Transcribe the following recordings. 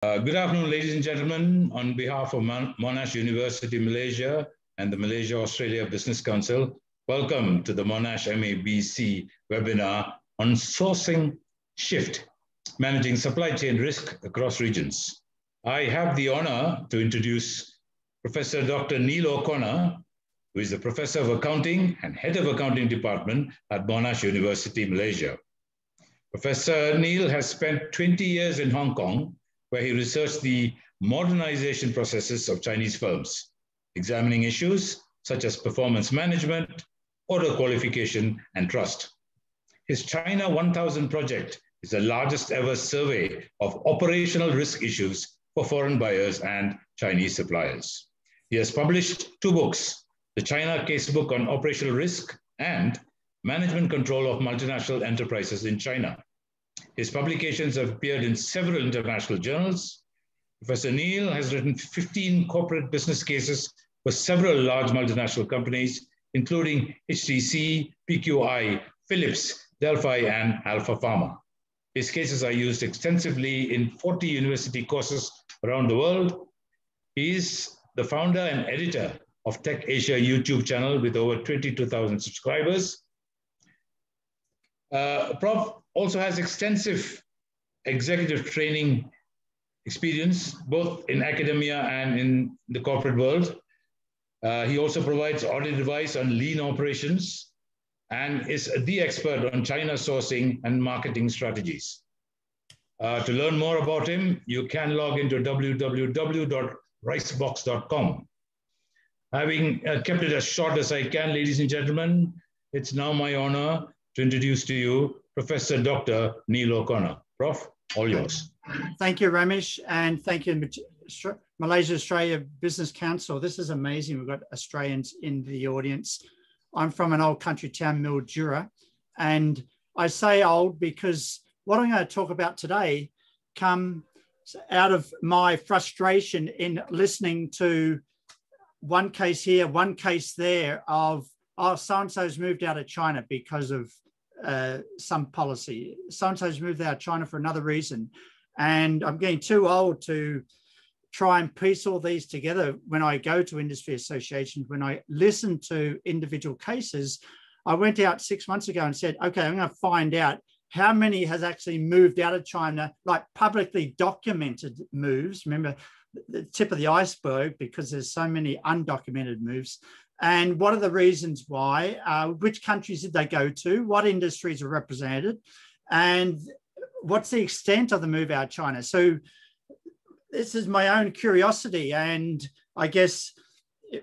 Good afternoon, ladies and gentlemen. On behalf of Monash University, Malaysia, and the Malaysia Australia Business Council, welcome to the Monash MABC webinar on sourcing shift, managing supply chain risk across regions. I have the honor to introduce Professor Dr. Neil O'Connor, who is the Professor of Accounting and Head of Accounting Department at Monash University, Malaysia. Professor Neil has spent 20 years in Hong Kong, where he researched the modernization processes of Chinese firms, examining issues such as performance management, order qualification, and trust. His China 1000 project is the largest ever survey of operational risk issues for foreign buyers and Chinese suppliers. He has published 2 books, the China Casebook on Operational Risk and Management Control of Multinational Enterprises in China. His publications have appeared in several international journals. Professor Neil has written 15 corporate business cases for several large multinational companies, including HTC, PQI, Philips, Delphi, and Alpha Pharma. His cases are used extensively in 40 university courses around the world. He is the founder and editor of Tech Asia YouTube channel with over 22,000 subscribers. Prof also has extensive executive training experience, both in academia and in the corporate world. He also provides audit advice on lean operations and is the expert on China sourcing and marketing strategies. To learn more about him, you can log into www.ricebox.com. Having kept it as short as I can, ladies and gentlemen, it's now my honor to introduce to you Professor Dr. Neil O'Connor. Prof, all yours. Thank you, Ramesh, and thank you, Malaysia Australia Business Council. This is amazing. We've got Australians in the audience. I'm from an old country town, Mildura, and I say old because what I'm going to talk about today comes out of my frustration in listening to one case here, one case there of, oh, so-and-so's moved out of China because of some policy. So-and-so's moved out of China for another reason. And I'm getting too old to try and piece all these together when I go to industry associations, when I listen to individual cases. I went out 6 months ago and said, okay, I'm going to find out how many has actually moved out of China, like publicly documented moves. Remember, the tip of the iceberg, because there's so many undocumented moves. And what are the reasons why? Which countries did they go to? What industries are represented? And what's the extent of the move out of China? So this is my own curiosity. And I guess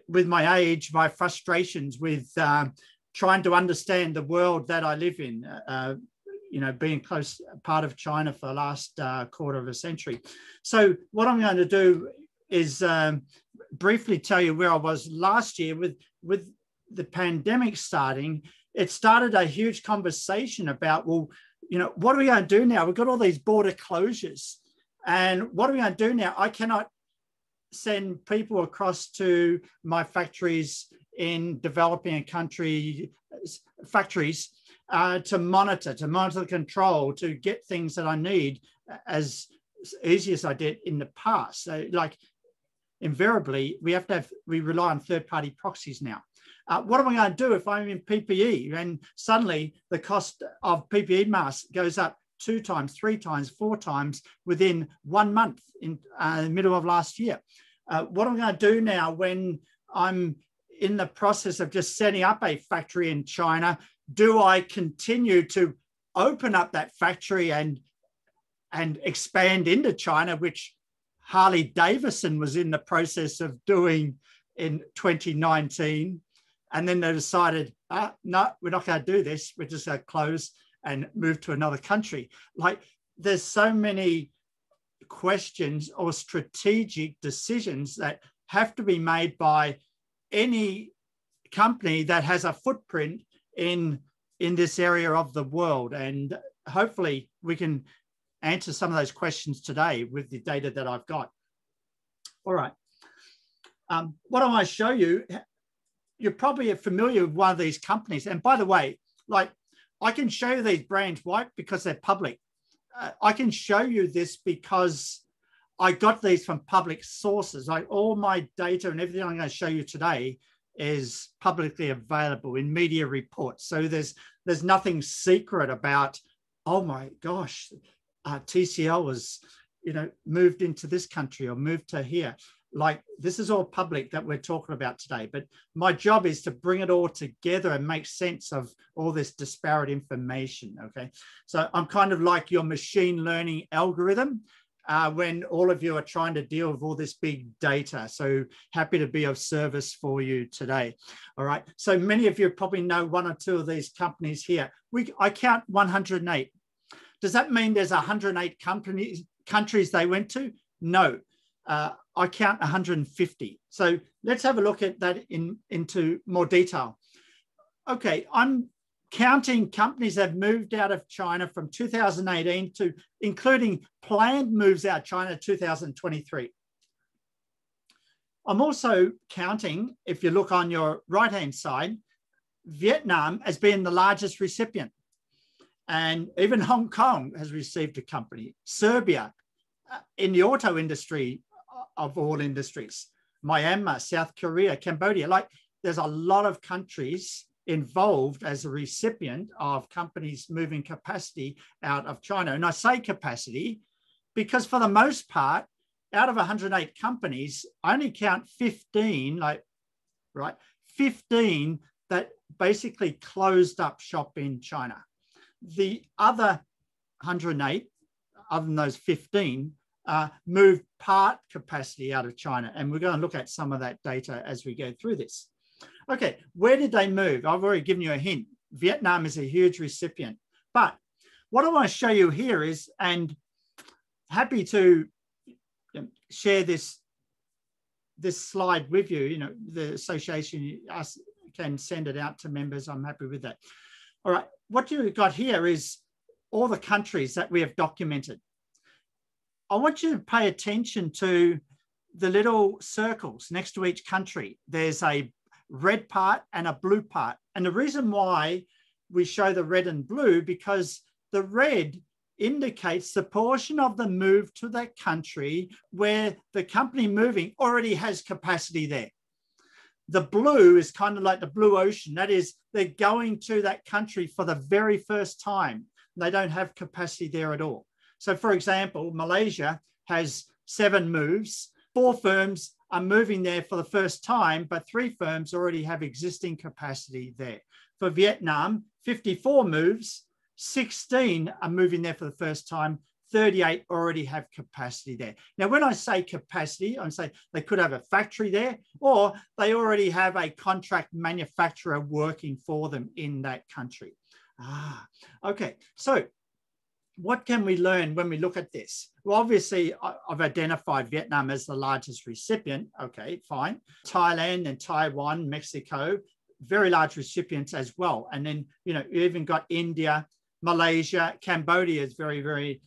with my age, my frustrations with trying to understand the world that I live in, being close part of China for the last quarter of a century. So what I'm going to do is briefly tell you where I was last year with the pandemic starting. It started a huge conversation about, well, what are we going to do now? We've got all these border closures, and what are we going to do now? I cannot send people across to my factories in developing country factories to monitor the control, to get things that I need as easy as I did in the past. So like invariably, we rely on third-party proxies now. What am I going to do if I'm in PPE and suddenly the cost of PPE masks goes up 2 times, 3 times, 4 times within 1 month in the middle of last year? What am I going to do now when I'm in the process of just setting up a factory in China? Do I continue to open up that factory and expand into China, which Harley Davidson was in the process of doing in 2019? And then they decided, no, we're not going to do this. We're just going to close and move to another country. Like, there's so many questions or strategic decisions that have to be made by any company that has a footprint in this area of the world. And hopefully we can answer some of those questions today with the data that I've got. All right. What I want to show you, you're probably familiar with one of these companies. And by the way, like, I can show you these brands. Why? Because they're public. I can show you this because I got these from public sources. Like all my data and everything I'm going to show you today is publicly available in media reports. So there's nothing secret about, oh my gosh, TCL was, moved into this country or moved to here. Like this is all public that we're talking about today. But my job is to bring it all together and make sense of all this disparate information. Okay, so I'm kind of like your machine learning algorithm. When all of you are trying to deal with all this big data. So happy to be of service for you today. All right. So many of you probably know one or two of these companies here. I count 108. Does that mean there's 108 countries they went to? No. I count 150. So let's have a look at that into more detail. Okay, I'm counting companies that have moved out of China from 2018 to including planned moves out of China 2023. I'm also counting, if you look on your right-hand side, Vietnam as being the largest recipient. And even Hong Kong has received a company. Serbia, in the auto industry of all industries. Myanmar, South Korea, Cambodia. Like there's a lot of countries involved as a recipient of companies moving capacity out of China. And I say capacity because for the most part, out of 108 companies, I only count 15, 15 that basically closed up shop in China. The other 108, other than those 15, moved part capacity out of China. And we're going to look at some of that data as we go through this. Okay, where did they move? I've already given you a hint. Vietnam is a huge recipient. But what I want to show you here is, and happy to share this slide with you, the association can send it out to members. I'm happy with that. All right, what you've got here is all the countries that we have documented. I want you to pay attention to the little circles next to each country. There's a red part and a blue part. And the reason why we show the red and blue, because the red indicates the portion of the move to that country where the company moving already has capacity there. The blue is kind of like the blue ocean. That is, they're going to that country for the very first time. They don't have capacity there at all. So for example, Malaysia has 7 moves. 4 firms are moving there for the first time, but 3 firms already have existing capacity there. For Vietnam, 54 moves, 16 are moving there for the first time, 38 already have capacity there. Now, when I say capacity, I'm saying they could have a factory there, or they already have a contract manufacturer working for them in that country. Okay, so what can we learn when we look at this? Well, obviously, I've identified Vietnam as the largest recipient. Okay, fine. Thailand and Taiwan, Mexico, very large recipients as well. And then, you even got India, Malaysia, Cambodia is very, very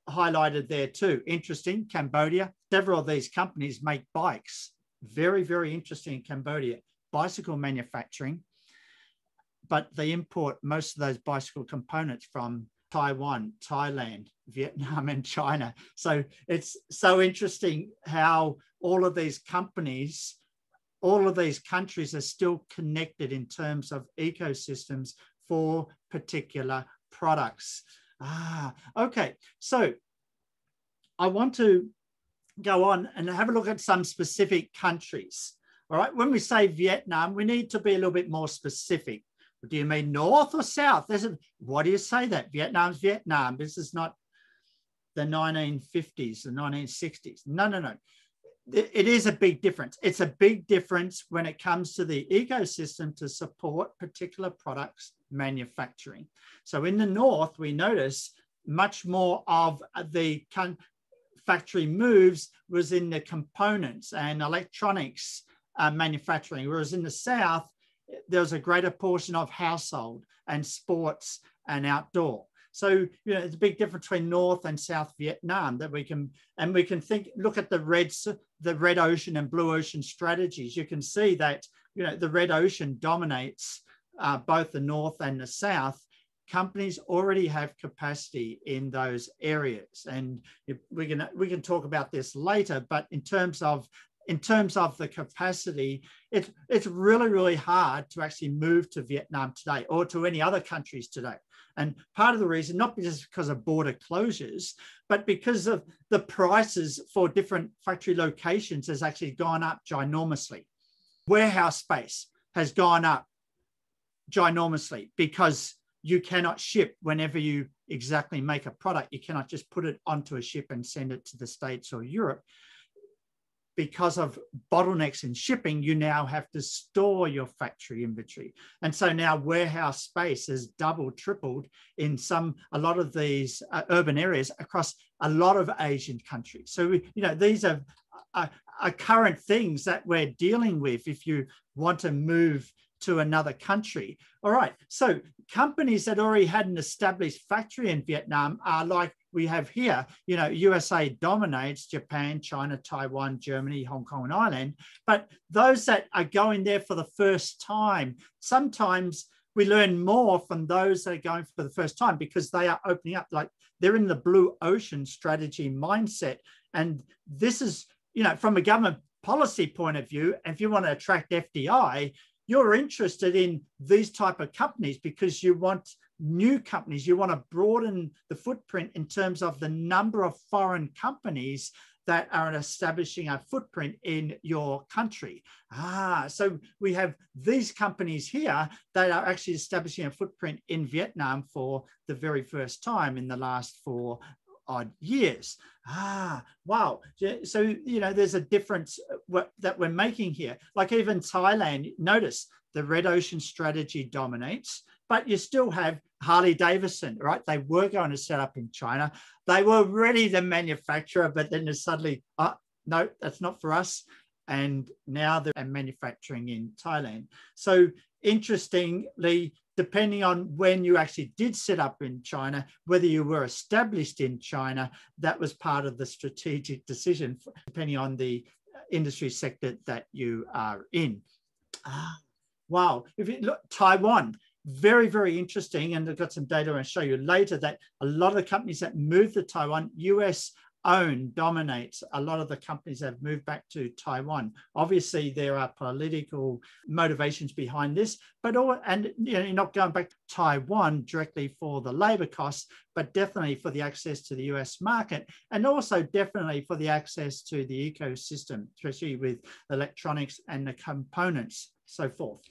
highlighted there too. Interesting, Cambodia. Several of these companies make bikes. Very, very interesting in Cambodia. Bicycle manufacturing, but they import most of those bicycle components from Taiwan, Thailand, Vietnam, and China. So it's so interesting how all of these companies, all of these countries are still connected in terms of ecosystems for particular products. Okay. So I want to go on and have a look at some specific countries. All right. When we say Vietnam, we need to be a little bit more specific. Do you mean north or south? Why do you say that? Vietnam's Vietnam. This is not the 1950s, the 1960s. No. It is a big difference. It's a big difference when it comes to the ecosystem to support particular products manufacturing. So in the north, we notice much more of the factory moves was in the components and electronics manufacturing, whereas in the south, there's a greater portion of household and sports and outdoor. So, it's a big difference between North and South Vietnam that we can look at the red ocean and blue ocean strategies. You can see that, the red ocean dominates both the North and the South. companies already have capacity in those areas. And we can talk about this later, but in terms of the capacity, it's really, really hard to actually move to Vietnam today or to any other countries today. And part of the reason, not just because of border closures, but because of the prices for different factory locations has actually gone up ginormously. Warehouse space has gone up ginormously because you cannot ship whenever you exactly make a product. You cannot just put it onto a ship and send it to the States or Europe. Because of bottlenecks in shipping, you now have to store your factory inventory. And so now warehouse space has doubled, tripled in a lot of these urban areas across a lot of Asian countries. So, these are current things that we're dealing with if you want to move to another country. All right, so companies that already had an established factory in Vietnam are like we have here. USA dominates Japan, China, Taiwan, Germany, Hong Kong, and Ireland. But those that are going there for the first time, sometimes we learn more from those that are going for the first time because they are opening up, like they're in the blue ocean strategy mindset. And this is, from a government policy point of view, if you want to attract FDI, you're interested in these type of companies because you want new companies. You want to broaden the footprint in terms of the number of foreign companies that are establishing a footprint in your country. So we have these companies here that are actually establishing a footprint in Vietnam for the very first time in the last 4 odd years. Wow. So, there's a difference that we're making here. Like even Thailand, notice the red ocean strategy dominates, but you still have Harley Davidson, right? They were going to set up in China. They were ready to manufacture, but then there's suddenly, no, that's not for us. And now they're manufacturing in Thailand. So interestingly, depending on when you actually did set up in China, whether you were established in China, that was part of the strategic decision, depending on the industry sector that you are in. Wow. If you look, Taiwan, very, very interesting. And I've got some data I'll show you later that a lot of the companies that moved to Taiwan, US owned, dominates. A lot of the companies have moved back to Taiwan. Obviously, there are political motivations behind this, but you're not going back to Taiwan directly for the labor costs, but definitely for the access to the US market, and also definitely for the access to the ecosystem, especially with electronics and the components, so forth.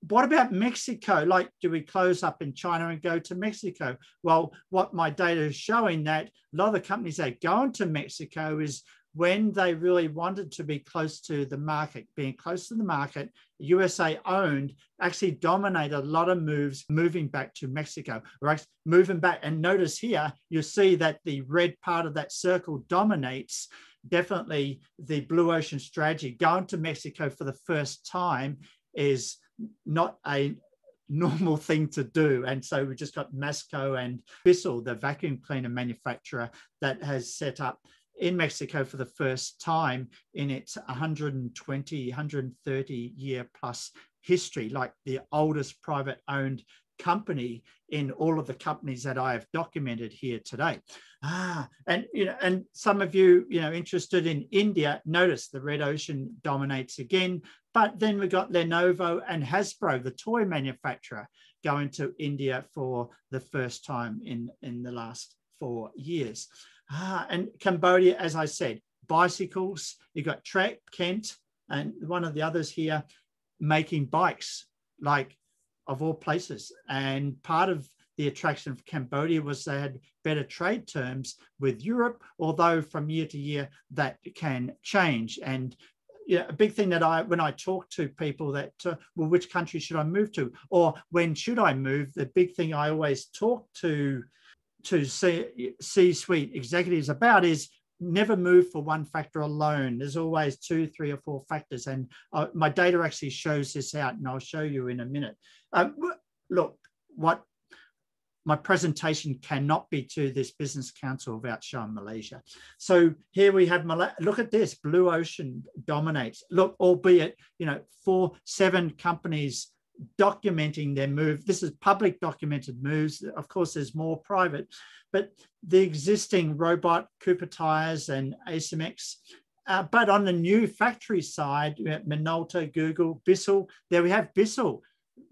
What about Mexico? Like, do we close up in China and go to Mexico? Well, what my data is showing that a lot of the companies that go into Mexico is when they really wanted to be close to the market, being close to the market, USA owned, actually dominated a lot of moves moving back to Mexico, right? Moving back. And notice here, you see that the red part of that circle dominates definitely the blue ocean strategy. Going to Mexico for the first time is not a normal thing to do. And so we just got Masco and Bissell, the vacuum cleaner manufacturer, that has set up in Mexico for the first time in its 120, 130 year plus history, like the oldest private owned company in all of the companies that I have documented here today. And some of you, interested in India, notice the red ocean dominates again, but then we got Lenovo and Hasbro, the toy manufacturer, going to India for the first time in the last 4 years. And Cambodia, as I said, bicycles, you've got Trek, Kent, and one of the others here making bikes, like, of all places. And part of the attraction of Cambodia was they had better trade terms with Europe, although from year to year that can change. And a big thing that when I talk to people that, well, which country should I move to? Or when should I move? The big thing I always talk to C-suite executives about is never move for one factor alone. There's always 2, 3, or 4 factors. And my data actually shows this out, and I'll show you in a minute. Look, what my presentation cannot be to this business council without showing Malaysia. So here we have Malaysia. Look at this, blue ocean dominates. Look, albeit, 4, 7 companies documenting their move. This is public documented moves. Of course, there's more private, but the existing robot, Cooper Tires and ASMX. But on the new factory side, Minolta, Google, Bissell, there we have Bissell.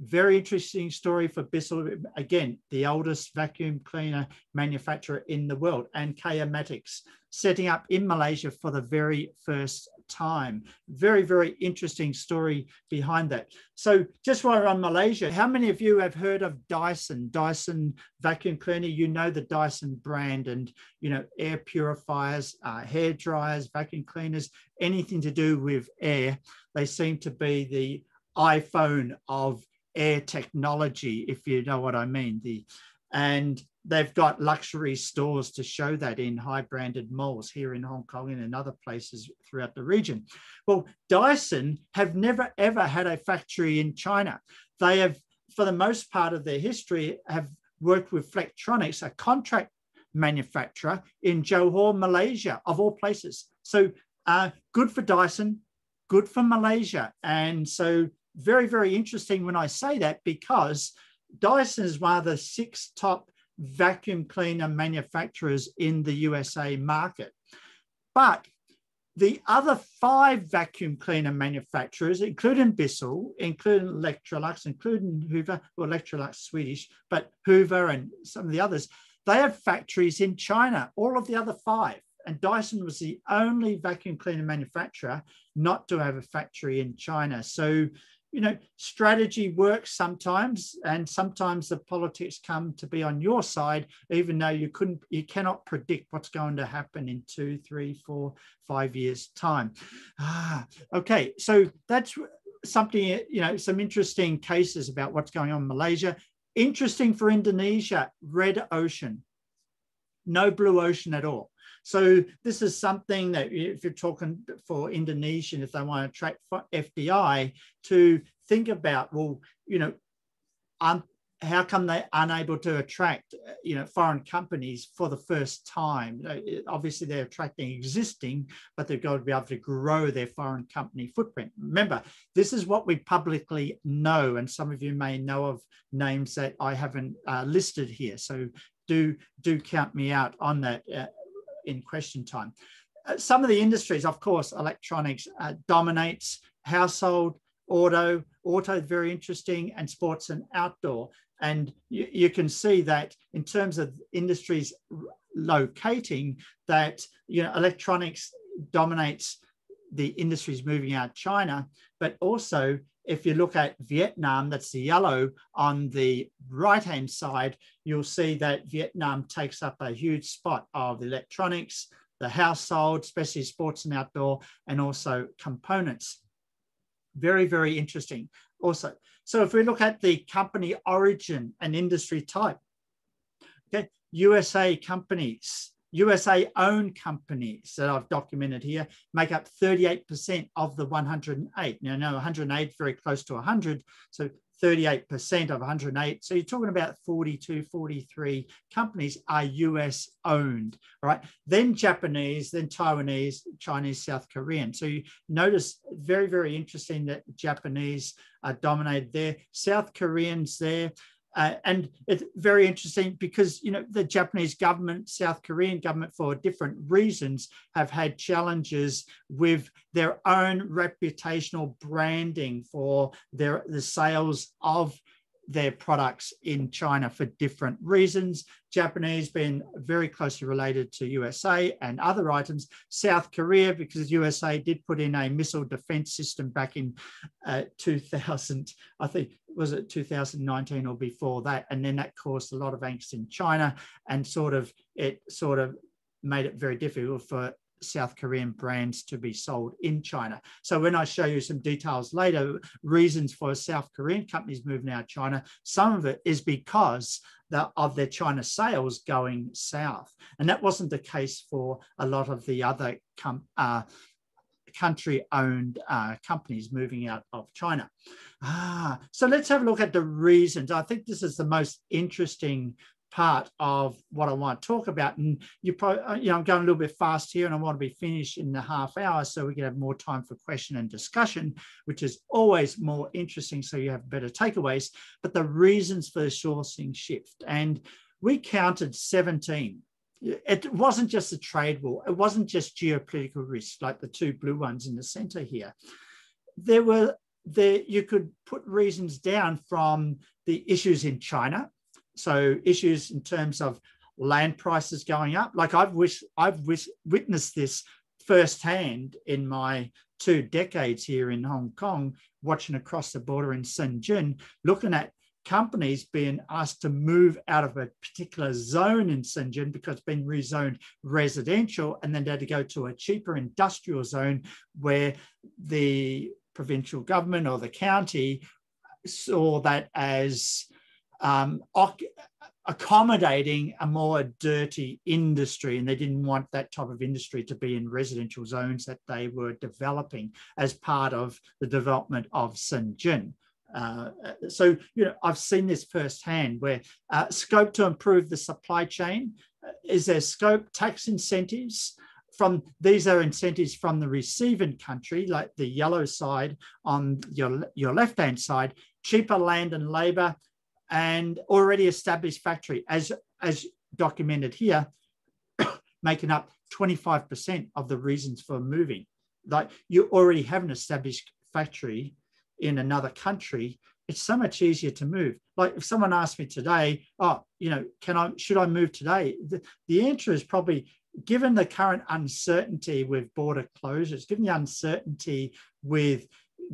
Very interesting story for Bissell. Again, the oldest vacuum cleaner manufacturer in the world, and Keynote, setting up in Malaysia for the very first time. Very, very interesting story behind that. So just while we're on Malaysia, how many of you have heard of Dyson? Dyson vacuum cleaner, you know the Dyson brand, and air purifiers, hair dryers, vacuum cleaners, anything to do with air. They seem to be the iPhone of air technology, if you know what I mean. And they've got luxury stores to show that in high branded malls here in Hong Kong and in other places throughout the region. Well, Dyson have never ever had a factory in China. They have, for the most part of their history, have worked with Flextronics, a contract manufacturer in Johor, Malaysia, of all places. So good for Dyson, good for Malaysia. And so very, very interesting when I say that, because Dyson is one of the 6 top vacuum cleaner manufacturers in the USA market. But the other 5 vacuum cleaner manufacturers, including Bissell, including Electrolux, including Hoover, well, Electrolux Swedish, but Hoover and some of the others, they have factories in China, all of the other 5. And Dyson was the only vacuum cleaner manufacturer not to have a factory in China. So, strategy works sometimes, and sometimes the politics come to be on your side, even though you cannot predict what's going to happen in 2, 3, 4, 5 years' time. Okay, so that's something, some interesting cases about what's going on in Malaysia. Interesting for Indonesia, red ocean, no blue ocean at all. So this is something that, if you're talking for Indonesian, if they want to attract FDI, to think about, well, how come they're unable to attract, foreign companies for the first time? Obviously, they're attracting existing, but they've got to be able to grow their foreign company footprint. Remember, this is what we publicly know, and some of you may know of names that I haven't listed here. So do count me out on that in question time. Some of the industries, of course, electronics dominates, household, auto, very interesting, and sports and outdoor. And you can see that in terms of industries locating, that electronics dominates the industries moving out of China, but also if you look at Vietnam, that's the yellow on the right-hand side, you'll see that Vietnam takes up a huge spot of electronics, the household, especially sports and outdoor, and also components. Very, very interesting also. So if we look at the company origin and industry type, okay, USA companies, USA-owned companies that I've documented here make up 38% of the 108. Now, 108 very close to 100, so 38% of 108. So you're talking about 42, 43 companies are US owned, all right? Then Japanese, then Taiwanese, Chinese, South Korean. So you notice, very, very interesting that Japanese are dominated there, South Koreans there. And it's very interesting because, the Japanese government, South Korean government, for different reasons, have had challenges with their own reputational branding for the sales of their products in China for different reasons. Japanese being very closely related to USA and other items. South Korea, because USA did put in a missile defense system back in 2000, I think, was it 2019 or before that? And then that caused a lot of angst in China, and it made it very difficult for South Korean brands to be sold in China. So when I show you some details later, reasons for South Korean companies moving out of China, some of it is because of their China sales going south. And that wasn't the case for a lot of the other country-owned companies moving out of China. So let's have a look at the reasons. I think this is the most interesting part of what I want to talk about. And you probably, I'm going a little bit fast here, and I want to be finished in the half hour so we can have more time for question and discussion, which is always more interesting, so you have better takeaways. But the reasons for the sourcing shift, and we counted 17. It wasn't just a trade war. It wasn't just geopolitical risks like the two blue ones in the center here. You could put reasons down from the issues in China. So issues in terms of land prices going up. Like I've witnessed this firsthand in my 2 decades here in Hong Kong, watching across the border in Shenzhen, looking at companies being asked to move out of a particular zone in Shenzhen because it's been rezoned residential, and then they had to go to a cheaper industrial zone where the provincial government or the county saw that as accommodating a more dirty industry, and they didn't want that type of industry to be in residential zones that they were developing as part of the development of Shenzhen. So, I've seen this firsthand where scope to improve the supply chain. Is there scope? Tax incentives. These are incentives from the receiving country, like the yellow side on your left-hand side, cheaper land and labor, and already established factory, as documented here, making up 25% of the reasons for moving. Like you already have an established factory in another country, it's so much easier to move. Like if someone asked me today, should I move today? The answer is probably, given the current uncertainty with border closures, given the uncertainty with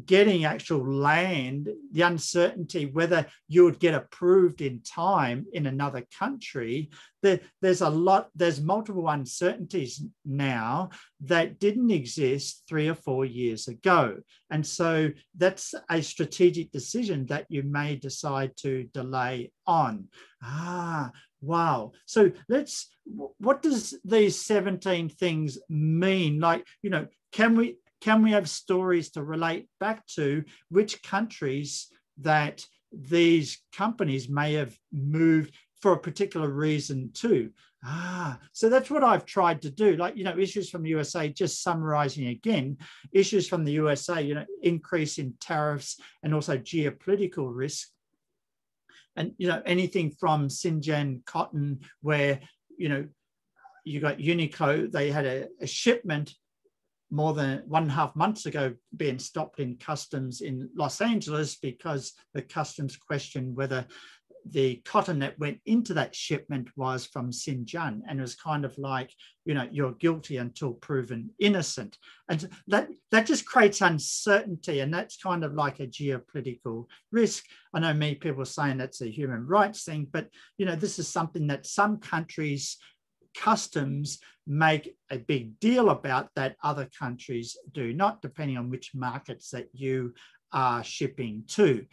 getting actual land, the uncertainty whether you would get approved in time in another country, there's multiple uncertainties now that didn't exist 3 or 4 years ago. And so that's a strategic decision that you may decide to delay on. Wow. So what does these 17 things mean? Like, can we have stories to relate back to which countries that these companies may have moved for a particular reason to? So that's what I've tried to do. Like, issues from the USA, just summarizing again, issues from the USA, increase in tariffs and also geopolitical risk. And, anything from Xinjiang cotton, where, you got Uniqlo, they had a shipment more than 1.5 months ago being stopped in customs in Los Angeles because the customs questioned whether the cotton that went into that shipment was from Xinjiang. And it was kind of like, you're guilty until proven innocent. And that just creates uncertainty. And that's kind of like a geopolitical risk. I know many people are saying that's a human rights thing, but, this is something that some countries' customs make a big deal about that other countries do not, depending on which markets that you are shipping to.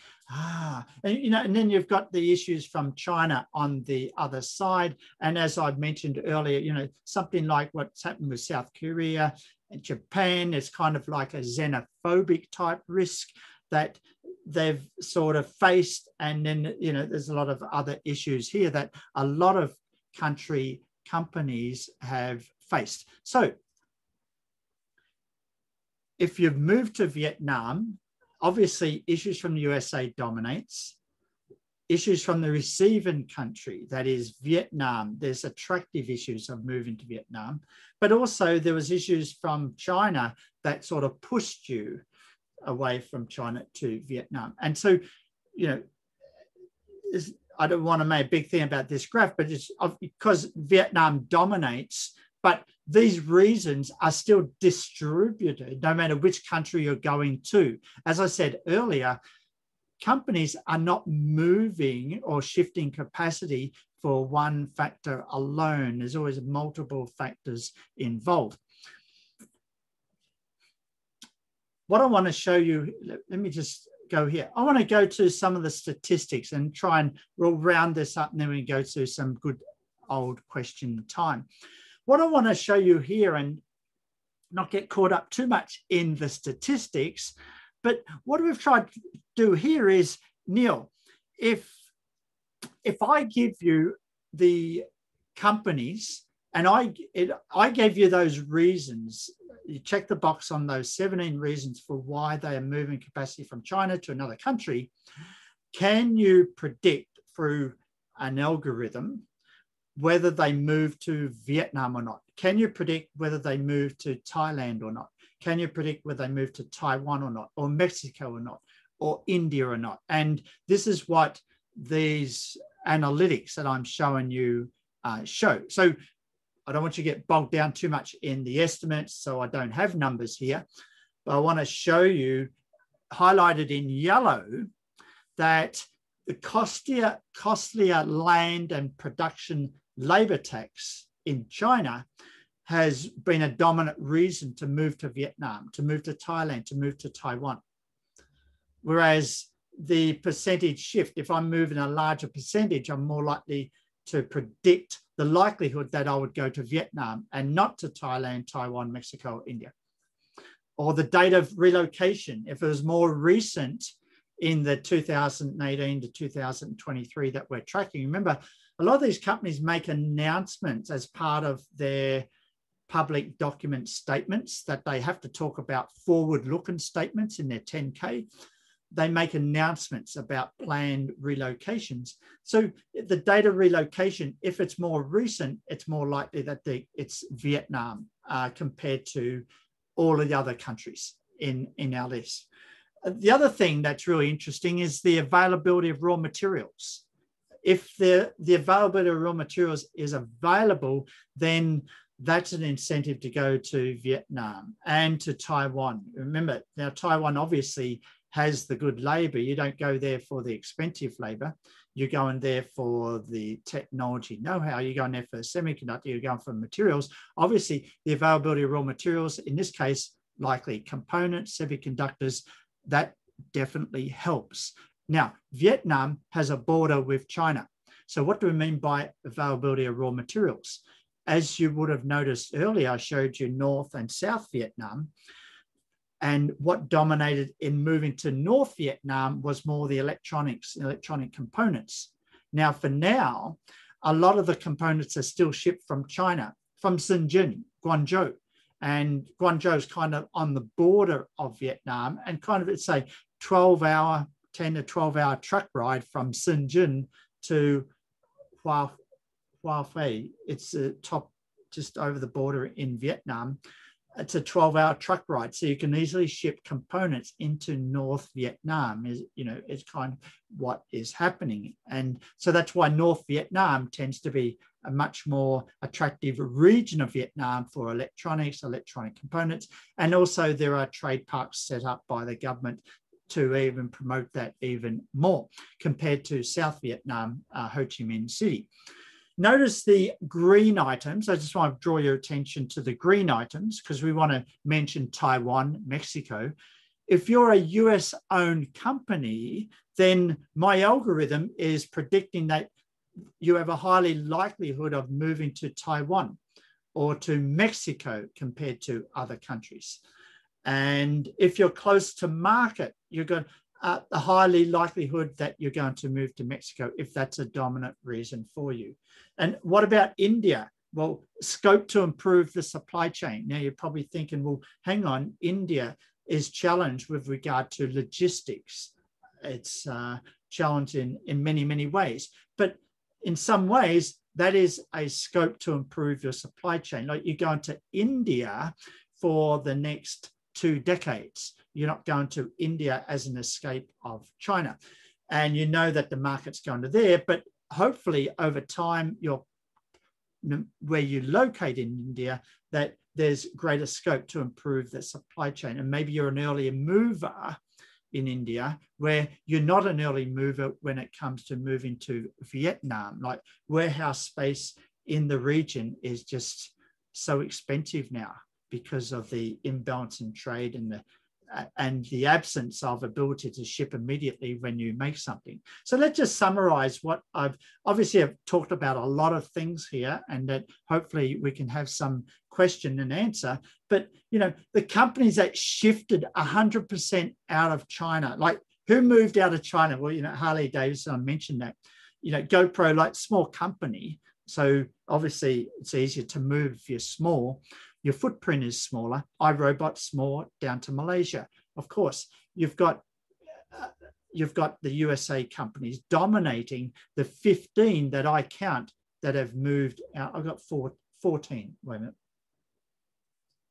And then you've got the issues from China on the other side. And as I mentioned earlier, something like what's happened with South Korea and Japan is kind of like a xenophobic type risk that they've sort of faced. And then, there's a lot of other issues here that a lot of companies have faced. So if you've moved to Vietnam, obviously issues from the USA dominates. Issues from the receiving country, that is Vietnam, there's attractive issues of moving to Vietnam, but also there was issues from China that sort of pushed you away from China to Vietnam. And so, I don't want to make a big thing about this graph, but it's because Vietnam dominates, but these reasons are still distributed no matter which country you're going to. As I said earlier, companies are not moving or shifting capacity for one factor alone. There's always multiple factors involved. What I want to show you, let me just go here. I want to go to some of the statistics and try and we'll round this up, and then we go to some good old question time. What I want to show you here, and not get caught up too much in the statistics, but what we've tried to do here is, Neil, if I give you the companies, and I gave you those reasons. You check the box on those 17 reasons for why they are moving capacity from China to another country. Can you predict through an algorithm whether they move to Vietnam or not? Can you predict whether they move to Thailand or not? Can you predict whether they move to Taiwan or not, or Mexico or not, or India or not? And this is what these analytics that I'm showing you show. So I don't want you to get bogged down too much in the estimates, so I don't have numbers here, but I want to show you, highlighted in yellow, that the costlier land and production labor tax in China has been a dominant reason to move to Vietnam, to move to Thailand, to move to Taiwan. Whereas the percentage shift, if I'm moving a larger percentage, I'm more likely to predict the likelihood that I would go to Vietnam and not to Thailand, Taiwan, Mexico, or India. Or the date of relocation, if it was more recent in the 2018 to 2023 that we're tracking. Remember, a lot of these companies make announcements as part of their public document statements that they have to talk about forward-looking statements in their 10K. They make announcements about planned relocations. So the date of relocation, if it's more recent, it's more likely that it's Vietnam compared to all of the other countries in our list. The other thing that's really interesting is the availability of raw materials. If the availability of raw materials is available, then that's an incentive to go to Vietnam and to Taiwan. Remember, now Taiwan obviously has the good labor. You don't go there for the expensive labor. You're going there for the technology know-how. You're going there for semiconductor. You're going for materials. Obviously, the availability of raw materials, in this case, likely components, semiconductors, that definitely helps. Now, Vietnam has a border with China. So what do we mean by availability of raw materials? As you would have noticed earlier, I showed you North and South Vietnam. And what dominated in moving to North Vietnam was more the electronic components. Now, for now, a lot of the components are still shipped from China, from Shenzhen, Guangzhou. And Guangzhou is kind of on the border of Vietnam, and kind of, it's a 12-hour, 10 to 12-hour truck ride from Shenzhen to Hoa Phi. It's a top, just over the border in Vietnam. It's a 12-hour truck ride, so you can easily ship components into North Vietnam. It's kind of what is happening. And so that's why North Vietnam tends to be a much more attractive region of Vietnam for electronics, electronic components. And also there are trade parks set up by the government to even promote that even more compared to South Vietnam, Ho Chi Minh City. Notice the green items. I just want to draw your attention to the green items because we want to mention Taiwan, Mexico. If you're a US-owned company, then my algorithm is predicting that you have a highly likelihood of moving to Taiwan or to Mexico compared to other countries. And if you're close to market, you're going a highly likelihood that you're going to move to Mexico if that's a dominant reason for you. And what about India? Well, scope to improve the supply chain. Now you're probably thinking, well, hang on, India is challenged with regard to logistics. It's challenged in many, many ways. But in some ways, that is a scope to improve your supply chain. Like you're going to India for the next 2 decades. You're not going to India as an escape of China. And you know that the market's going to there, but hopefully over time, where you locate in India, that there's greater scope to improve the supply chain. And maybe you're an earlier mover in India where you're not an early mover when it comes to moving to Vietnam. Like warehouse space in the region is just so expensive now because of the imbalance in trade and the absence of ability to ship immediately when you make something. So let's just summarize what I've talked about a lot of things here, and that hopefully we can have some question and answer. But the companies that shifted 100% out of China, like who moved out of China? Well, Harley Davidson, I mentioned that. GoPro, like small company. So obviously it's easier to move if you're small. Your footprint is smaller. iRobot's small down to Malaysia. Of course, you've got the USA companies dominating the 15 that I count that have moved out. I've got 14. Wait a minute.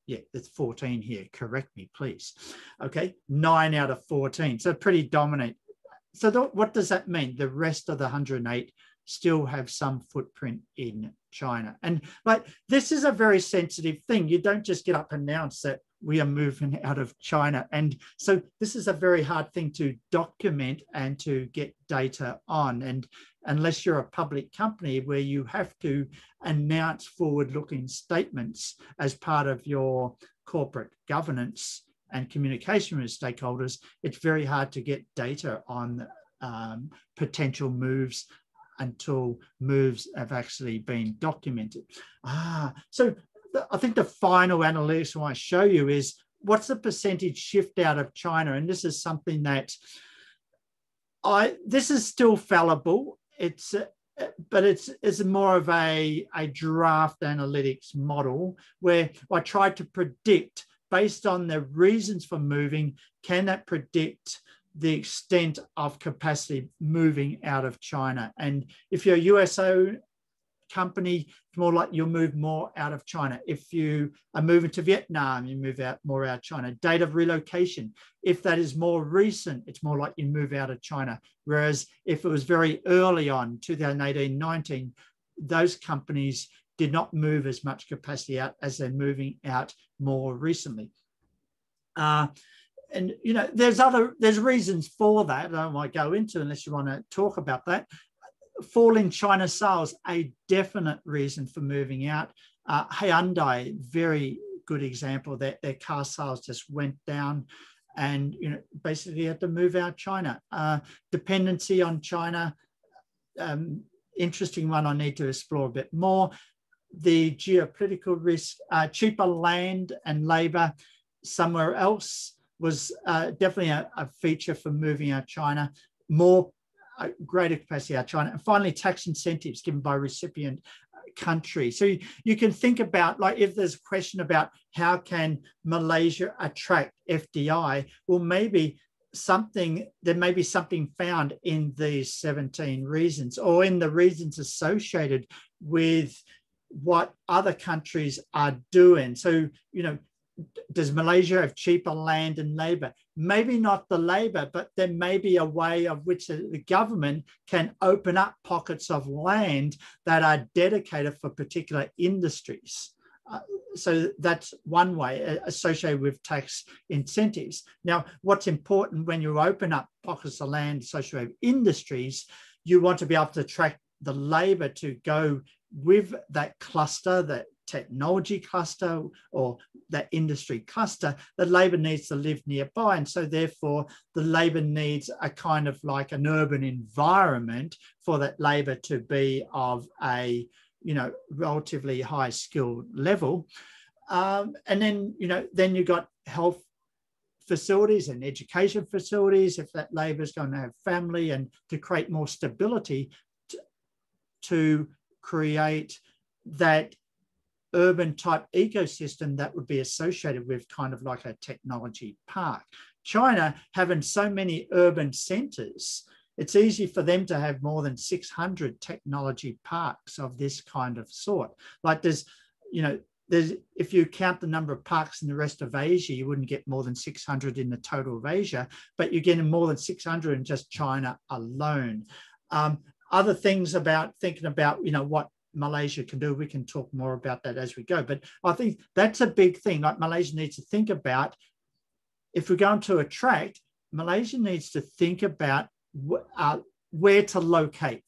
Yeah, it's 14 here. Correct me, please. Okay, 9 out of 14. So pretty dominant. So what does that mean? The rest of the 108 still have some footprint in China. And like, this is a very sensitive thing. You don't just get up and announce that we are moving out of China. And so this is a very hard thing to document and to get data on. And unless you're a public company where you have to announce forward-looking statements as part of your corporate governance and communication with stakeholders, it's very hard to get data on potential moves until moves have actually been documented. So I think the final analytics I want to show you is what's the percentage shift out of China? And this is something that this is still fallible. But it's more of a draft analytics model where I try to predict based on the reasons for moving, can that predict the extent of capacity moving out of China? And if you're a USO company, it's more like you'll move more out of China. If you are moving to Vietnam, you move more out of China. Date of relocation, if that is more recent, it's more like you move out of China. Whereas if it was very early on, 2018-19, those companies did not move as much capacity out as they're moving out more recently. And there's reasons for that. I don't want to go into unless you want to talk about that. Fall in China sales, a definite reason for moving out. Hyundai, very good example that their car sales just went down and basically had to move out China. Dependency on China, interesting one I need to explore a bit more. The geopolitical risk, cheaper land and labor somewhere else was definitely a feature for moving out China. More greater capacity out China. And finally, tax incentives given by recipient country. So you can think about, like, if there's a question about how can Malaysia attract FDI, well, there may be something found in these 17 reasons or in the reasons associated with what other countries are doing. So, does Malaysia have cheaper land and labor? Maybe not the labor, but there may be a way of which the government can open up pockets of land that are dedicated for particular industries. So that's one way associated with tax incentives. Now, what's important when you open up pockets of land associated with industries, you want to be able to attract the labor to go with that cluster, that technology cluster or that industry cluster. The labor needs to live nearby. And so therefore the labor needs a kind of like an urban environment for that labor to be of a, relatively high skilled level. And then, then you've got health facilities and education facilities, if that labor is going to have family, and to create more stability, to create that urban type ecosystem that would be associated with kind of like a technology park. China having so many urban centers, it's easy for them to have more than 600 technology parks of this kind of sort. Like there's, if you count the number of parks in the rest of Asia, you wouldn't get more than 600 in the total of Asia, but you're getting more than 600 in just China alone. Other things about thinking about, what Malaysia can do, we can talk more about that as we go. But I think that's a big thing. Like Malaysia needs to think about, if we're going to attract, Malaysia needs to think about where to locate.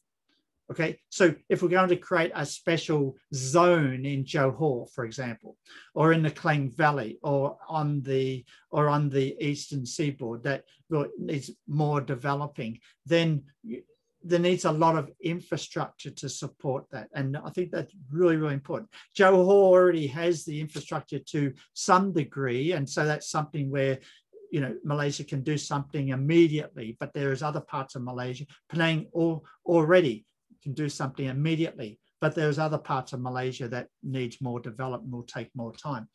Okay, so if we're going to create a special zone in Johor, for example, or in the Klang Valley, or on the eastern seaboard that needs more developing, then there needs a lot of infrastructure to support that. And I think that's really, really important. Johor already has the infrastructure to some degree. And so that's something where, Malaysia can do something immediately, but there is other parts of Malaysia, Penang already. can do something immediately. But there's other parts of Malaysia that needs more development, will take more time.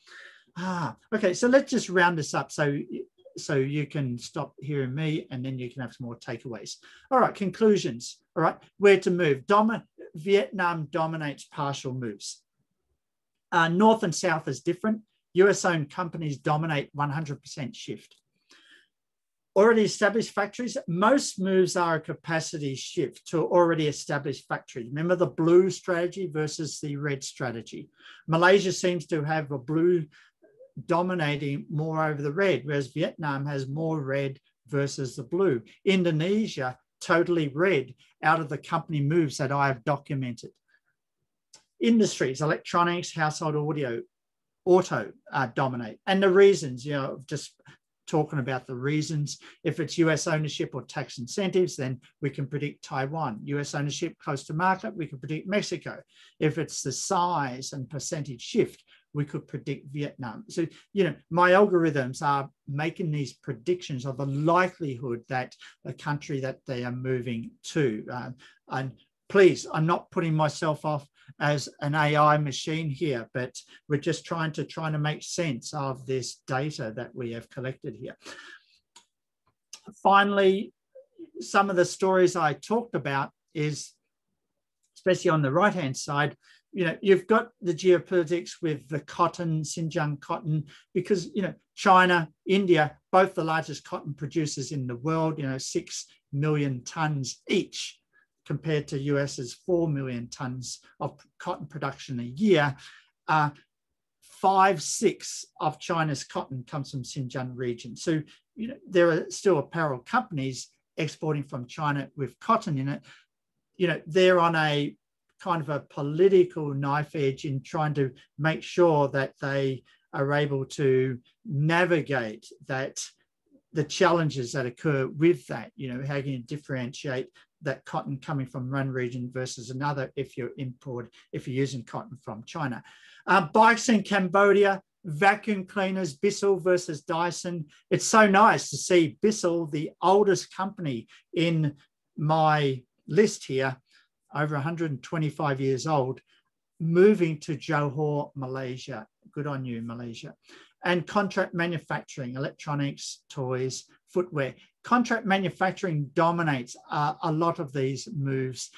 Okay, so let's just round this up so you can stop hearing me and then you can have some more takeaways. All right, conclusions. All right, where to move. Vietnam dominates partial moves. North and South is different. US-owned companies dominate 100% shift. Already established factories, most moves are a capacity shift to already established factories. Remember the blue strategy versus the red strategy. Malaysia seems to have a blue dominating more over the red, whereas Vietnam has more red versus the blue. Indonesia, totally red out of the company moves that I have documented. Industries, electronics, household auto dominate. And the reasons, just talking about the reasons. If it's US ownership or tax incentives, then we can predict Taiwan. US ownership close to market, we can predict Mexico. If it's the size and percentage shift, we could predict Vietnam. So, my algorithms are making these predictions of the likelihood that a country that they are moving to. And please, I'm not putting myself off as an AI machine here, but we're just trying to make sense of this data that we have collected here. Finally, some of the stories I talked about is, especially on the right-hand side, you've got the geopolitics with the cotton, Xinjiang cotton, because, China, India, both the largest cotton producers in the world, 6 million tons each, compared to US's 4 million tons of cotton production a year. 5/6 of China's cotton comes from Xinjiang region. So, there are still apparel companies exporting from China with cotton in it. They're on a kind of a political knife edge in trying to make sure that they are able to navigate the challenges that occur with that. How can you differentiate that cotton coming from one region versus another if you're using cotton from China. Bikes in Cambodia, vacuum cleaners, Bissell versus Dyson. It's so nice to see Bissell, the oldest company in my list here, over 125 years old, moving to Johor, Malaysia. Good on you, Malaysia. And contract manufacturing, electronics, toys, footwear. Contract manufacturing dominates a lot of these moves.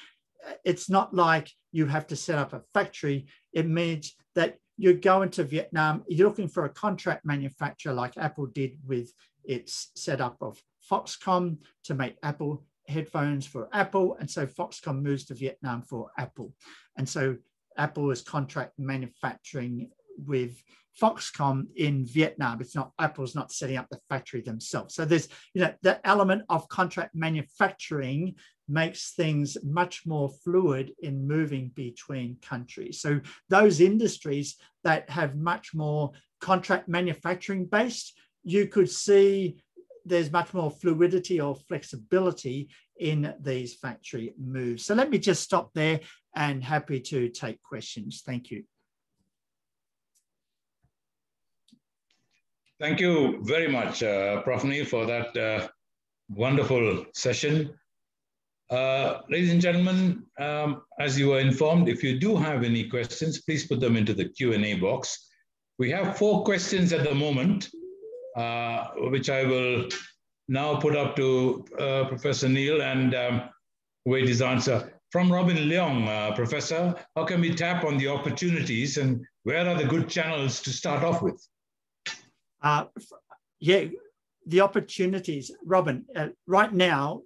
It's not like you have to set up a factory. It means that you're going to Vietnam, you're looking for a contract manufacturer like Apple did with its setup of Foxconn to make Apple headphones for Apple. And so Foxconn moves to Vietnam for Apple. And so Apple is contract manufacturing with Foxconn in Vietnam. Apple's not setting up the factory themselves. So there's, the element of contract manufacturing makes things much more fluid in moving between countries. So those industries that have much more contract manufacturing based, you could see there's much more fluidity or flexibility in these factory moves. So let me just stop there and happy to take questions. Thank you. Thank you very much, Prof. Neil, for that wonderful session. Ladies and gentlemen, as you were informed, if you do have any questions, please put them into the Q&A box. We have 4 questions at the moment, which I will now put up to Professor Neil and wait his answer. From Robin Leong, Professor, how can we tap on the opportunities and where are the good channels to start off with? Yeah, the opportunities, Robin, right now,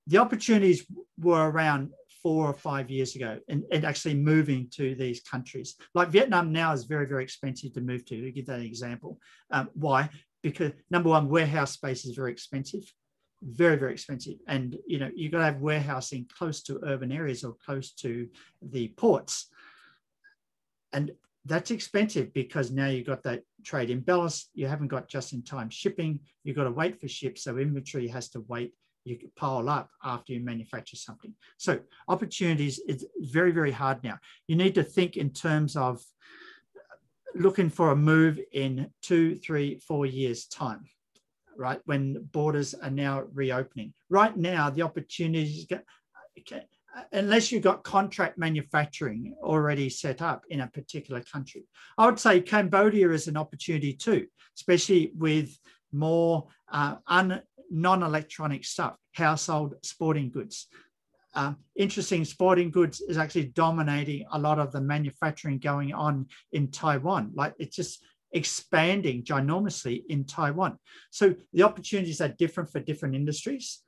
the opportunities were around 4 or 5 years ago and actually moving to these countries. Like Vietnam now is very, very expensive to move to give that an example. Why? Because number one, warehouse space is very expensive, very, very expensive. And, you've got to have warehousing close to urban areas or close to the ports. And that's expensive because now you've got that trade imbalance. You haven't got just-in-time shipping. You've got to wait for ships. So inventory has to wait. You can pile up after you manufacture something. So opportunities is very, very hard now. You need to think in terms of looking for a move in 2, 3, 4 years' time, right? When borders are now reopening. Right now, the opportunities, unless you've got contract manufacturing already set up in a particular country. I would say Cambodia is an opportunity too, especially with more non-electronic stuff, household sporting goods. Interesting, sporting goods is actually dominating a lot of the manufacturing going on in Taiwan. Like, it's just expanding ginormously in Taiwan. So the opportunities are different for different industries.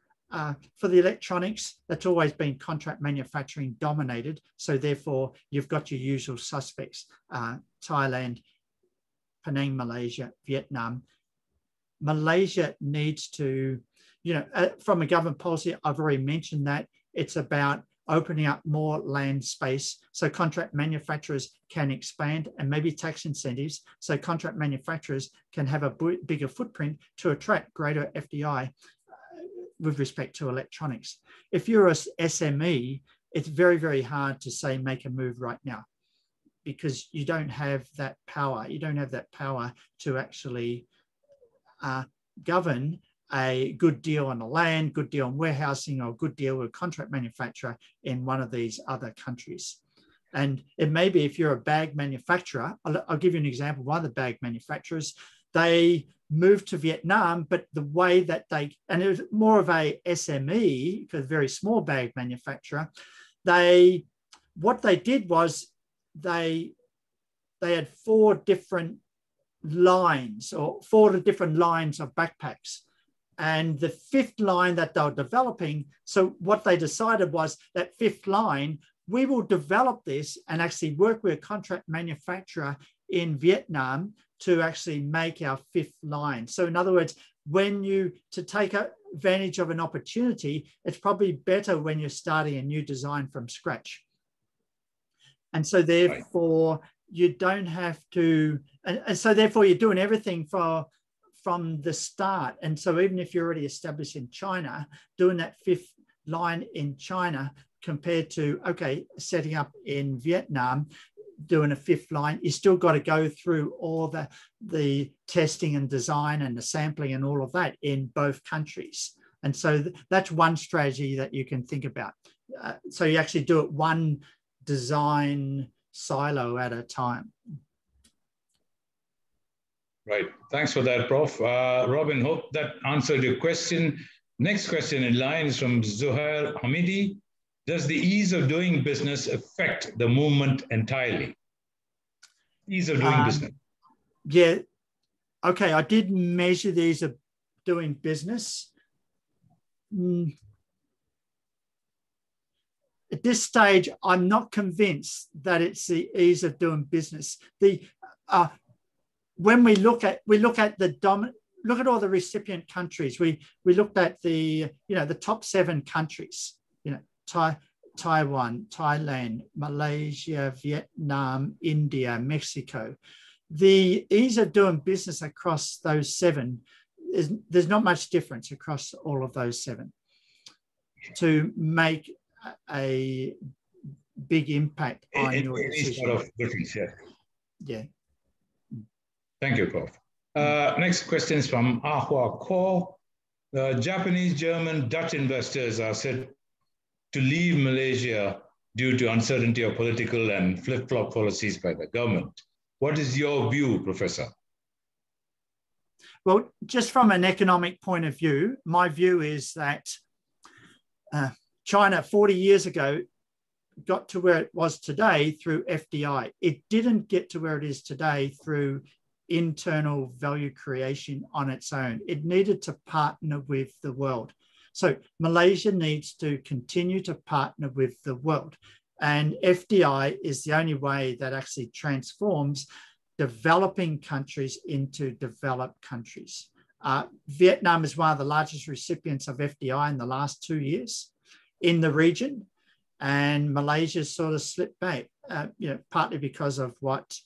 For the electronics, that's always been contract manufacturing dominated. So therefore, you've got your usual suspects: Thailand, Penang, Malaysia, Vietnam. Malaysia needs to, from a government policy, I've already mentioned that it's about opening up more land space so contract manufacturers can expand, and maybe tax incentives so contract manufacturers can have a bigger footprint to attract greater FDI with respect to electronics. If you're a SME, it's very, very hard to say make a move right now, because you don't have that power. You don't have that power to actually govern a good deal on the land, good deal on warehousing, or good deal with a contract manufacturer in one of these other countries. And it may be, if you're a bag manufacturer, I'll give you an example. One of the bag manufacturers, they moved to Vietnam, but the way that and it was more of a SME, because a very small bag manufacturer, what they did was they had 4 different lines, or 4 different lines of backpacks. And the 5th line that they were developing, so what they decided was that 5th line, we will develop this and actually work with a contract manufacturer in Vietnam to actually make our 5th line. So in other words, to take advantage of an opportunity, it's probably better when you're starting a new design from scratch. And so therefore, you don't have to, and so therefore you're doing everything from the start. And so even if you're already established in China, doing that 5th line in China compared to, okay, setting up in Vietnam, doing a 5th line, you still got to go through all the testing and design and the sampling and all of that in both countries. And so that's one strategy that you can think about. So you actually do it one design silo at a time. Right. Thanks for that, Prof. Robin, hope that answered your question. Next question in line is from Zuhair Hamidi. Does the ease of doing business affect the movement entirely? Ease of doing business. Yeah. Okay, I did measure the ease of doing business. At this stage, I'm not convinced that it's the ease of doing business. When we look at all the recipient countries, we looked at the top 7 countries, Taiwan, Thailand, Malaysia, Vietnam, India, Mexico. The ease of doing business across those 7 there's not much difference across all of those 7 to make a big impact on your decision. Sort of difference, yeah. Yeah. Thank you, Prof. Next question is from Ahua Ko. Japanese, German, Dutch investors are said to leave Malaysia due to uncertainty of political and flip-flop policies by the government. What is your view, Professor? Well, just from an economic point of view, my view is that China 40 years ago got to where it was today through FDI. It didn't get to where it is today through internal value creation on its own. It needed to partner with the world. So Malaysia needs to continue to partner with the world. And FDI is the only way that actually transforms developing countries into developed countries. Vietnam is one of the largest recipients of FDI in the last 2 years in the region. And Malaysia sort of slipped back, partly because of what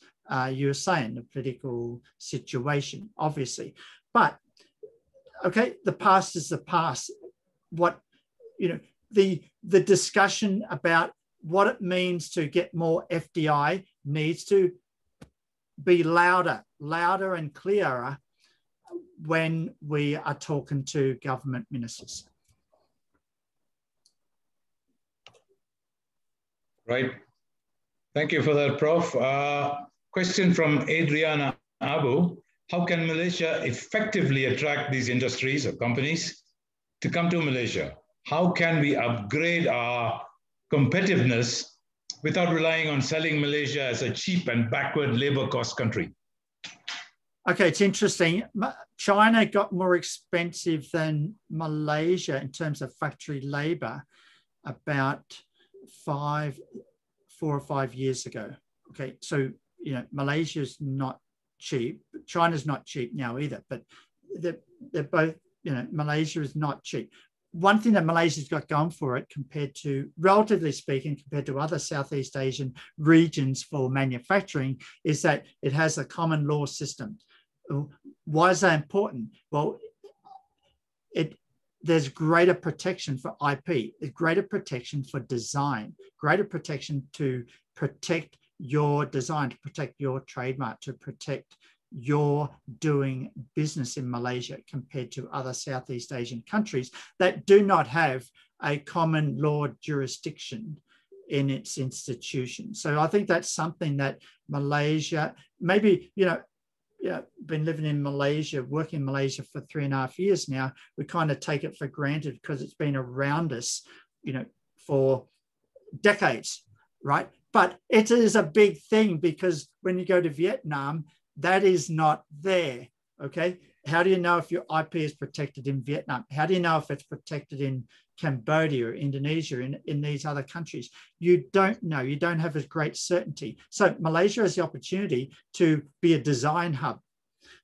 you were saying, the political situation, obviously. But, okay, the past is the past. The discussion about what it means to get more FDI needs to be louder and clearer when we are talking to government ministers. Right. Thank you for that, Prof. Question from Adriana Abu. How can Malaysia effectively attract these industries or companies to come to Malaysia? How can we upgrade our competitiveness without relying on selling Malaysia as a cheap and backward labor cost country? Okay, it's interesting. China got more expensive than Malaysia in terms of factory labor about 4 or 5 years ago. Okay, so Malaysia's not cheap. China's not cheap now either, but they're both, Malaysia is not cheap. One thing that Malaysia's got going for it compared to, relatively speaking, compared to other Southeast Asian regions for manufacturing is that it has a common law system. Why is that important? Well, there's greater protection for IP, greater protection for design, greater protection to protect your design, to protect your trademark, to protect your doing business in Malaysia compared to other Southeast Asian countries that do not have a common law jurisdiction in its institutions. So I think that's something that Malaysia, maybe, been living in Malaysia, working in Malaysia for 3.5 years now, we kind of take it for granted because it's been around us, for decades, right? But it is a big thing because when you go to Vietnam, that is not there, okay? How do you know if your IP is protected in Vietnam? How do you know if it's protected in Cambodia or Indonesia, in these other countries? You don't know. You don't have a great certainty. So Malaysia has the opportunity to be a design hub,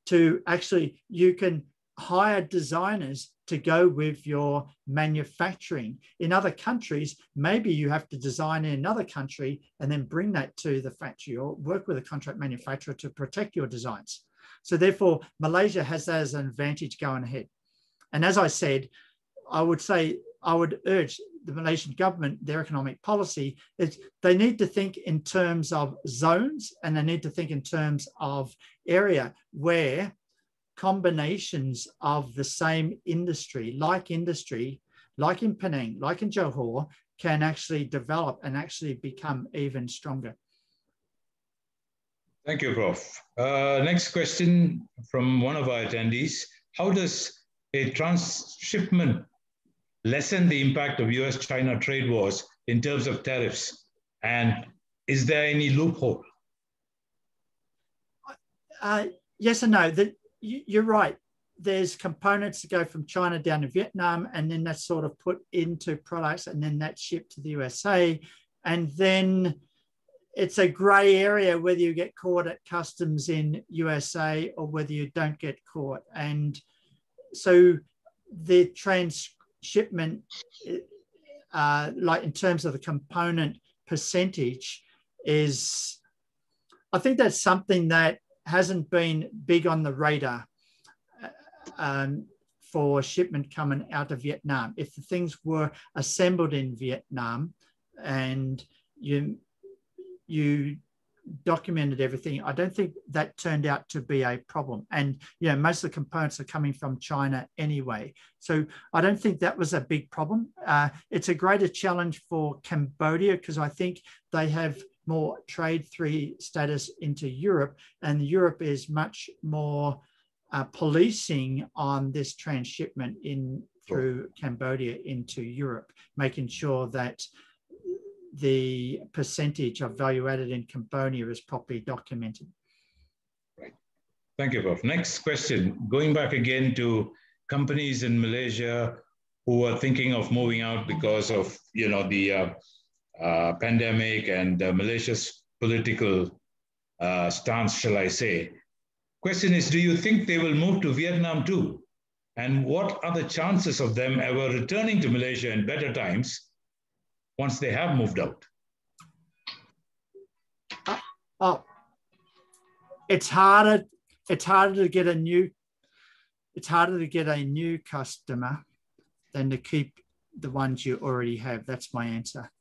to actually, you can hire designers to go with your manufacturing. In other countries, maybe you have to design in another country and then bring that to the factory or work with a contract manufacturer to protect your designs. So therefore, Malaysia has that as an advantage going ahead. And as I said, I would urge the Malaysian government, their economic policy is they need to think in terms of zones and they need to think in terms of area where combinations of the same industry, like in Penang, like in Johor, can actually develop and actually become even stronger. Thank you, Prof. Next question from one of our attendees. How does a transshipment lessen the impact of US-China trade wars in terms of tariffs? And is there any loophole? Yes and no. You're right. There's components that go from China down to Vietnam, and then that's sort of put into products, and then that's shipped to the USA. And then it's a gray area whether you get caught at customs in USA or whether you don't get caught. And so the transshipment, like in terms of the component percentage, is, I think that's something that hasn't been big on the radar for shipment coming out of Vietnam. If the things were assembled in Vietnam and you documented everything, I don't think that turned out to be a problem. And most of the components are coming from China anyway. So I don't think that was a big problem. It's a greater challenge for Cambodia because I think they have more trade free status into Europe, and Europe is much more policing on this transshipment through Cambodia into Europe, making sure that the percentage of value added in Cambodia is properly documented. Right. Thank you, Prof. Next question, going back again to companies in Malaysia who are thinking of moving out because of the pandemic and Malaysia's political stance, shall I say. Question is, do you think they will move to Vietnam too? And what are the chances of them ever returning to Malaysia in better times once they have moved out? It's harder to get a new customer than to keep the ones you already have. That's my answer.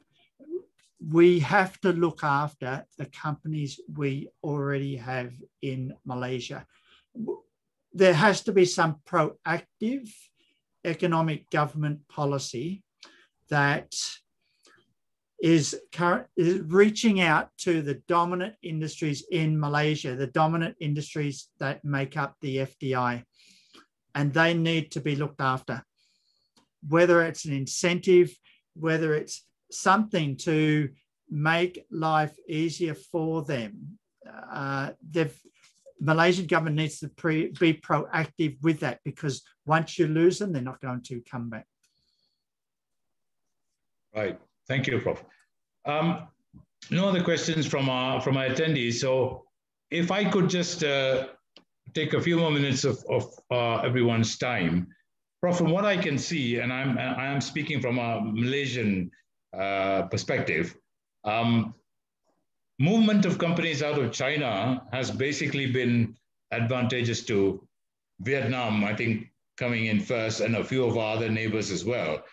We have to look after the companies we already have in Malaysia. There has to be some proactive economic government policy that is reaching out to the dominant industries in Malaysia, the dominant industries that make up the FDI, and they need to be looked after. Whether it's an incentive, whether it's something to make life easier for them, Malaysian government needs to be proactive with that, because once you lose them, they're not going to come back. Right. Thank you, Prof. No other questions from our attendees. So if I could just take a few more minutes of everyone's time. Prof, from what I can see, and I am speaking from a Malaysian perspective, movement of companies out of China has basically been advantageous to Vietnam, I think, coming in first, and a few of our other neighbors as well.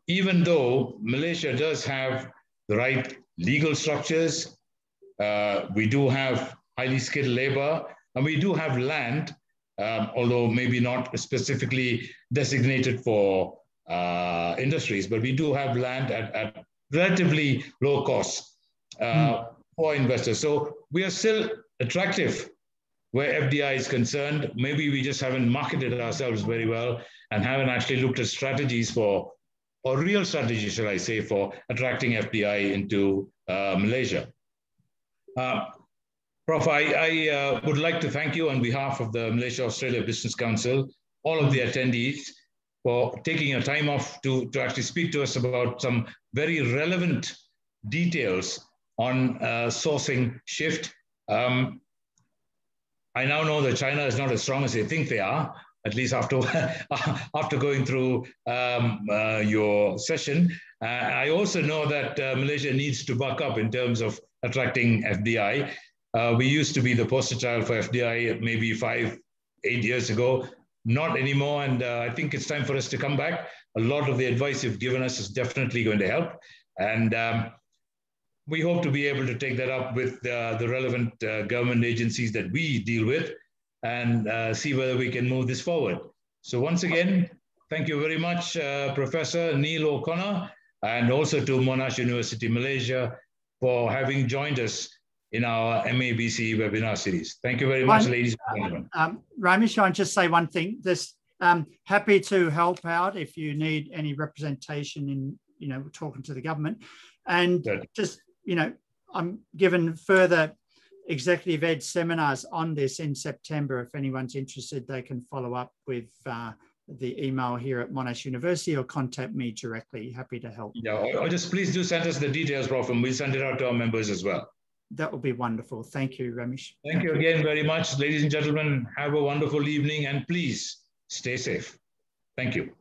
Even though Malaysia does have the right legal structures, we do have highly skilled labor, and we do have land, although maybe not specifically designated for industries, but we do have land at relatively low cost for investors. So we are still attractive where FDI is concerned. Maybe we just haven't marketed ourselves very well and haven't actually looked at strategies for, or real strategies, shall I say, for attracting FDI into Malaysia. Prof, I would like to thank you on behalf of the Malaysia Australia Business Council, all of the attendees, for taking your time off to actually speak to us about some very relevant details on sourcing shift. I now know that China is not as strong as they think they are, at least after, after going through your session. I also know that Malaysia needs to buck up in terms of attracting FDI. We used to be the poster child for FDI maybe 5-8 years ago, not anymore. And I think it's time for us to come back. A lot of the advice you've given us is definitely going to help. And we hope to be able to take that up with the relevant government agencies that we deal with and see whether we can move this forward. So once again, thank you very much, Professor Neil O'Connor, and also to Monash University Malaysia for having joined us in our MABC webinar series. Thank you very much, ladies and gentlemen. Ramesh, I'll just say one thing. Happy to help out if you need any representation in, talking to the government. And just, I'm given further executive ed seminars on this in September. If anyone's interested, they can follow up with the email here at Monash University or contact me directly. Happy to help. Yeah, or just please do send us the details, Prof, and we'll send it out to our members as well. That would be wonderful. Thank you, Ramesh. Thank you again very much, ladies and gentlemen. Have a wonderful evening, and please stay safe. Thank you.